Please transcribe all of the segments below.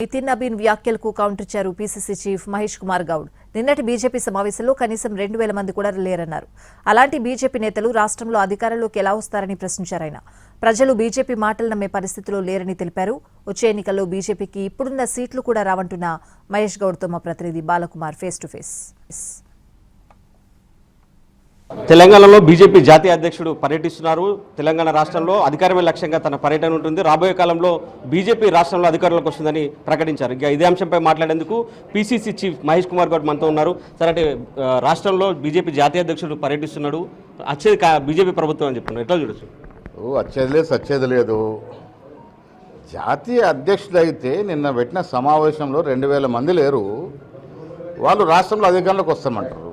నితిన్ నబీన్ వ్యాఖ్యలకు కౌంటర్ ఇచ్చారు PCC chief Mahesh Kumar Goud. నిన్నటి బీజేపీ సమావేశంలో కనీసం 2,000 మంది కూడా లేరన్నారు. అలాంటి బీజేపీ నేతలు రాష్ట్రంలో అధికారంలోకి ఎలా వస్తారని ప్రశ్నించారు ఆయన. ప్రజలు బీజేపీ మాటలు నమ్మే పరిస్థితిలో లేరని తెలిపారు. వచ్చే ఎన్నికల్లో బీజేపీకి ఇప్పుడున్న సీట్లు కూడా రావంటున్న మహేష్ గౌడ్తో మా ప్రతినిధి బాలకుమార్ ఫేస్ టు ఫేస్. తెలంగాణలో బీజేపీ జాతీయ అధ్యక్షుడు పర్యటిస్తున్నారు. తెలంగాణ రాష్ట్రంలో అధికారమే లక్ష్యంగా తన పర్యటన ఉంటుంది. రాబోయే కాలంలో బీజేపీ రాష్ట్రంలో అధికారంలోకి వస్తుందని ప్రకటించారు. ఇక ఇదే అంశంపై మాట్లాడేందుకు పీసీసీ చీఫ్ మహేష్ కుమార్ గౌడ్ మనతో ఉన్నారు. సరే, అంటే రాష్ట్రంలో బీజేపీ జాతీయ అధ్యక్షుడు పర్యటిస్తున్నాడు. వచ్చేది బీజేపీ ప్రభుత్వం అని చెప్తున్నారు. ఎట్లా చూడొచ్చు? వచ్చేది లేదు, సచ్చేది లేదు. జాతీయ అధ్యక్షుడు అయితే నిన్న పెట్టిన సమావేశంలో 2,000 మంది లేరు. వాళ్ళు రాష్ట్రంలో అధికారంలోకి వస్తామంటారు.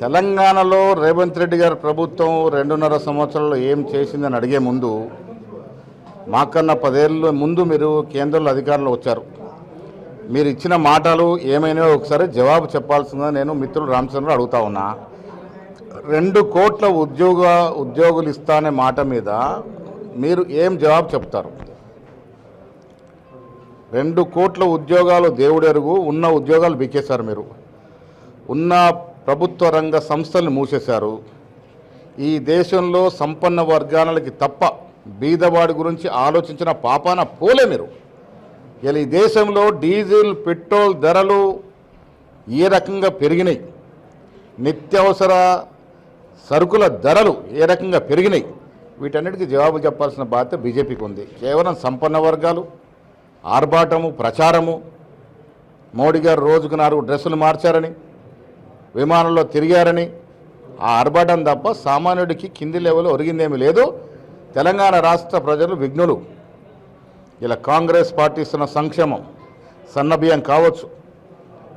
తెలంగాణలో రేవంత్ రెడ్డి గారి ప్రభుత్వం 2.5 సంవత్సరాల్లో ఏం చేసిందని అడిగే ముందు, మాకన్నా 10 ఏళ్ళ ముందు మీరు కేంద్రంలో అధికారంలో వచ్చారు. మీరు ఇచ్చిన మాటలు ఏమైనా ఒకసారి జవాబు చెప్పాల్సిందని నేను మిత్రులు రామచంద్ర అడుగుతా ఉన్నా. 2 కోట్ల ఉద్యోగులు ఇస్తానే మాట మీద మీరు ఏం జవాబు చెప్తారు? 2 కోట్ల ఉద్యోగాలు దేవుడెరుగు, ఉన్న ఉద్యోగాలు బిక్కేశారు. మీరు ఉన్న ప్రభుత్వ రంగ సంస్థలు మూసేశారు. ఈ దేశంలో సంపన్న వర్గాలకి తప్ప బీదవాడి గురించి ఆలోచించిన పాపాన పోలే మీరు. ఇలా ఈ దేశంలో డీజిల్ పెట్రోల్ ధరలు ఏ రకంగా పెరిగినాయి, నిత్యావసర సరుకుల ధరలు ఏ రకంగా పెరిగినాయి, వీటన్నిటికీ జవాబు చెప్పాల్సిన బాధ్యత బీజేపీకి ఉంది. కేవలం సంపన్న వర్గాలు ఆర్భాటము, ప్రచారము, మోడీ గారు రోజుకు 4 డ్రెస్సులు మార్చారని, విమానంలో తిరిగారని ఆ ఆర్భాటం తప్ప సామాన్యుడికి కింది లెవెల్ ఒరిగిందేమీ లేదు. తెలంగాణ రాష్ట్ర ప్రజలు విఘ్నులు. ఇలా కాంగ్రెస్ పార్టీ ఇస్తున్న సంక్షేమం, సన్నబియ్యం కావచ్చు,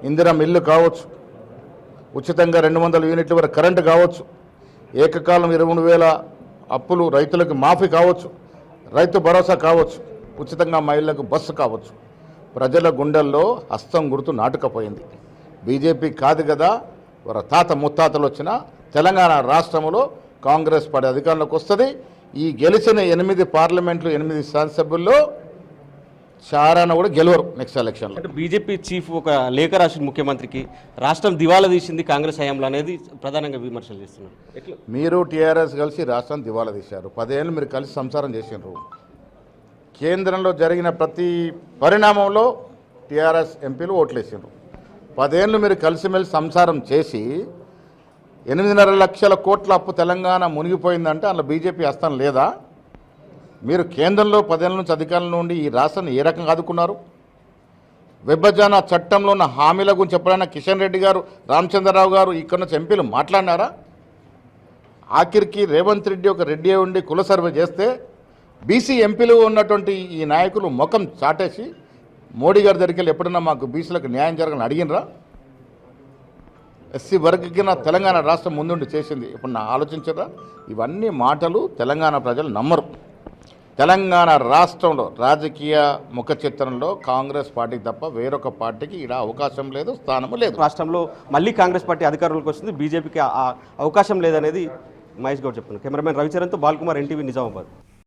ఇందిరా మిల్లు కావచ్చు, ఉచితంగా 200 యూనిట్ల వరకు కరెంటు కావచ్చు, ఏకకాలం 23,000 అప్పులు రైతులకు మాఫీ కావచ్చు, రైతు భరోసా కావచ్చు, ఉచితంగా మహిళలకు బస్సు కావచ్చు, ప్రజల గుండెల్లో హస్తం గుర్తు నాటుకపోయింది. బీజేపీ కాదు కదా, వారి తాత ముత్తాతలు వచ్చిన తెలంగాణ రాష్ట్రంలో కాంగ్రెస్ పార్టీ అధికారంలోకి వస్తుంది. ఈ గెలిచిన 8 పార్లమెంట్లు 8 శాసనసభ్యుల్లో చారాన కూడా గెలవరు నెక్స్ట్ ఎలక్షన్లో. అంటే బీజేపీ చీఫ్ ఒక లేఖ రాసిన ముఖ్యమంత్రికి రాష్ట్రం దివాలా తీసింది కాంగ్రెస్ హయాంలో అనేది ప్రధానంగా విమర్శలు చేస్తున్నారు. ఎట్లా? మీరు టీఆర్ఎస్ కలిసి రాష్ట్రం దివాలా తీశారు. 10 ఏళ్ళు మీరు కలిసి సంసారం చేసినారు. కేంద్రంలో జరిగిన ప్రతి పరిణామంలో టీఆర్ఎస్ ఎంపీలు ఓట్లేసారు. 10 ఏళ్ళు మీరు కలిసిమెలిసి సంసారం చేసి 8.5 లక్షల కోట్ల అప్పు తెలంగాణ మునిగిపోయిందంటే అందులో బీజేపీ హస్తం లేదా? మీరు కేంద్రంలో 10 ఏళ్ళ నుంచి అధికారంలో ఉండి ఈ రాష్ట్రాన్ని ఏ రకంగా ఆదుకున్నారు? విభజన చట్టంలో ఉన్న హామీల గురించి ఎప్పుడైనా కిషన్ రెడ్డి గారు, రామచంద్రరావు గారు ఇక్కడ నుంచి ఎంపీలు మాట్లాడినారా? ఆఖరికి రేవంత్ రెడ్డి ఒక రెడ్డి ఉండి కుల సర్వే చేస్తే బీసీ ఎంపీలు ఉన్నటువంటి ఈ నాయకులు ముఖం చాటేసి మోడీ గారి దగ్గరికి వెళ్ళి ఎప్పుడన్నా మాకు బీసీలకు న్యాయం జరగాలని అడిగినరా? ఎస్సీ వర్గకి తెలంగాణ రాష్ట్రం ముందుండి చేసింది ఇప్పుడు ఆలోచించరా? ఇవన్నీ మాటలు తెలంగాణ ప్రజలు నమ్మరు. తెలంగాణ రాష్ట్రంలో రాజకీయ ముఖ చిత్రంలో కాంగ్రెస్ పార్టీకి తప్ప వేరొక పార్టీకి ఇక్కడ అవకాశం లేదు, స్థానము లేదు. రాష్ట్రంలో మళ్ళీ కాంగ్రెస్ పార్టీ అధికారంలోకి వస్తుంది, బీజేపీకి అవకాశం లేదనేది మహేష్ గౌడ్ చెప్తున్నారు. కెమెరామెన్ రవిచరణ్తో బాలకుమార్, ఎన్టీవీ, నిజామాబాద్.